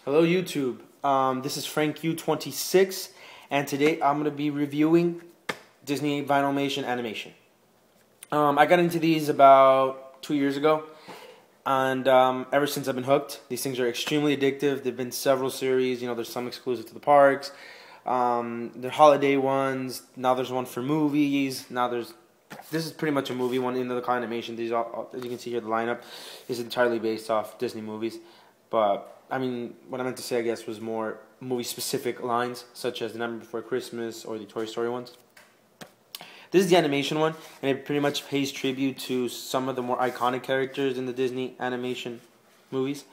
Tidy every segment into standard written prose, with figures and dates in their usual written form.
Hello YouTube, this is FrankU26 and today I'm going to be reviewing Disney Vinylmation animation. I got into these about 2 years ago and ever since I've been hooked. These things are extremely addictive. There have been several series, there's some exclusive to the parks, they're holiday ones, now there's one for movies, this is pretty much a movie one in the animation. These all, as you can see here, the lineup is entirely based off Disney movies. But I mean, what I meant to say, I guess, was more movie-specific lines, such as The Nightmare Before Christmas or the Toy Story ones. This is the animation one, and it pretty much pays tribute to some of the more iconic characters in the Disney animation movies.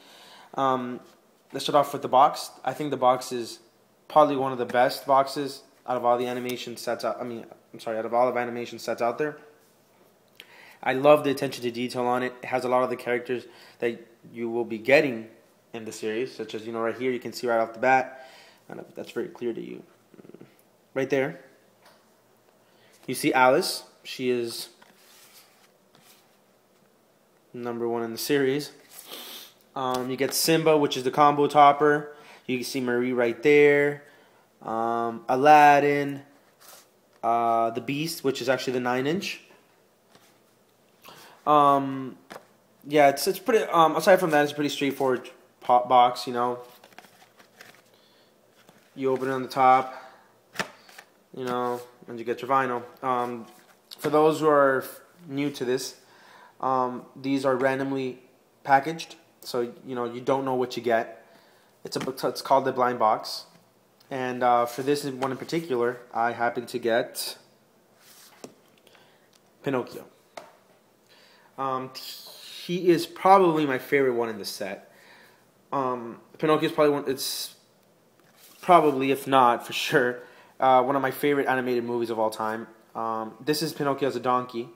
Let's start off with the box. I think the box is probably one of the best boxes out of all the animation sets out. Out of all of animation sets out there. I love the attention to detail on it. It has a lot of the characters that you will be getting in the series, such as, right here, you can see right off the bat. I don't know if that's very clear to you. Right there, you see Alice. She is #1 in the series. You get Simba, which is the combo topper. You can see Marie right there. Aladdin. The Beast, which is actually the 9-inch. Yeah, it's pretty. Aside from that, it's a pretty straightforward pop box. You open it on the top, and you get your vinyl. For those who are new to this, these are randomly packaged, so you don't know what you get. It's called the blind box, and for this one in particular, I happen to get Pinocchio. He is probably my favorite one in the set. Pinocchio is probably it's probably, if not for sure, one of my favorite animated movies of all time. This is Pinocchio as a donkey.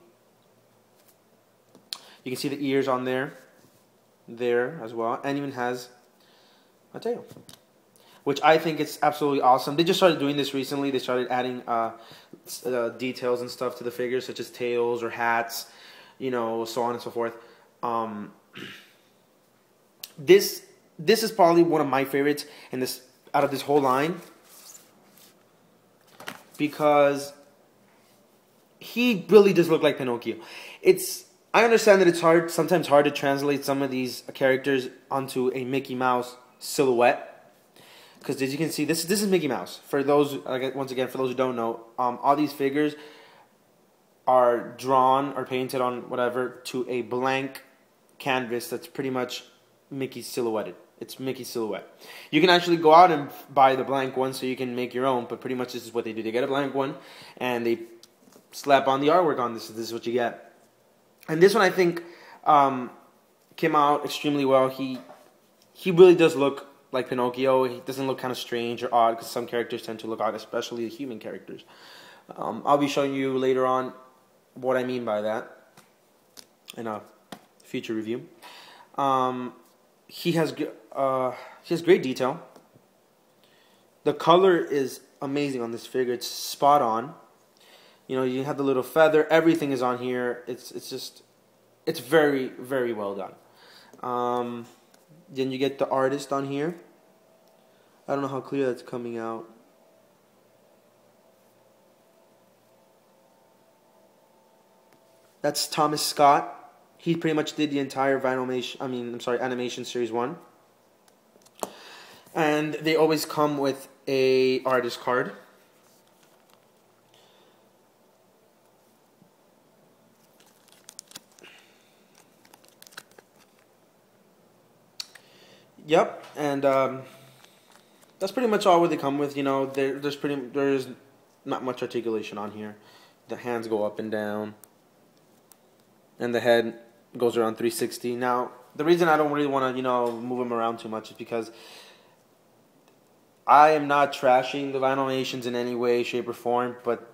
You can see the ears on there as well, and even has a tail, which I think is absolutely awesome. They just started doing this recently. They started adding details and stuff to the figures, such as tails or hats, so on and so forth. This is probably one of my favorites out of this whole line, because he really does look like Pinocchio. I understand that it's sometimes hard to translate some of these characters onto a Mickey Mouse silhouette, because as you can see, this is Mickey Mouse. For those, once again, for those who don't know, all these figures are drawn or painted on whatever to a blank canvas that's pretty much Mickey silhouetted. It's Mickey silhouette. You can actually go out and buy the blank one so you can make your own, but pretty much this is what they do. They get a blank one and they slap on the artwork on this. This is what you get. And this one, I think, came out extremely well. He really does look like Pinocchio. He doesn't look kind of strange or odd, because some characters tend to look odd, especially the human characters. I'll be showing you later on what I mean by that in a future review. He has great detail. The color is amazing on this figure. It's spot on. You have the little feather. Everything is on here. It's very, very well done. Then you get the artist on here. I don't know how clear that's coming out. That's Thomas Scott. He pretty much did the entire animation series 1. And they always come with a artist card. Yep, and that's pretty much all what they come with. There's not much articulation on here. The hands go up and down, and the head goes around 360. Now, the reason I don't really want to, move them around too much is because I am not trashing the Vinylmations in any way, shape, or form, but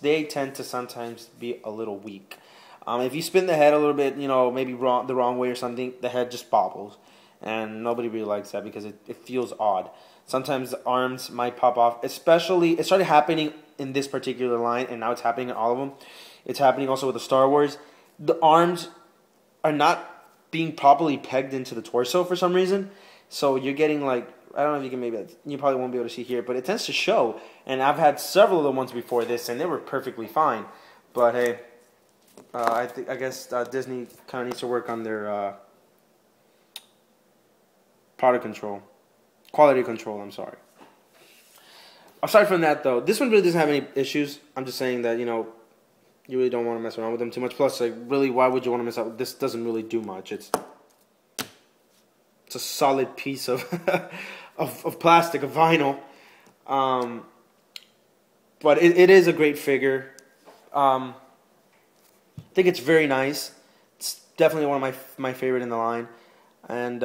they tend to sometimes be a little weak. If you spin the head a little bit, maybe the wrong way or something, the head just bobbles. And nobody really likes that because it feels odd. Sometimes the arms might pop off. Especially, it started happening in this particular line, and now it's happening in all of them. It's happening also with the Star Wars. The arms are not being properly pegged into the torso for some reason. So you're getting like, I don't know if you can, maybe you probably won't be able to see here, but it tends to show. And I've had several of the ones before this, and they were perfectly fine. But hey, I guess Disney kind of needs to work on their product control, quality control. I'm sorry. Aside from that, though, this one really doesn't have any issues. I'm just saying that, you know, you really don't want to mess around with them too much. Plus, like, really, why would you want to mess out? This doesn't really do much. It's a solid piece of of plastic, of vinyl. But it is a great figure. I think it's very nice. It's definitely one of my favorite in the line. And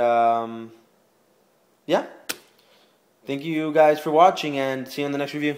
yeah. Thank you guys for watching, and see you in the next review.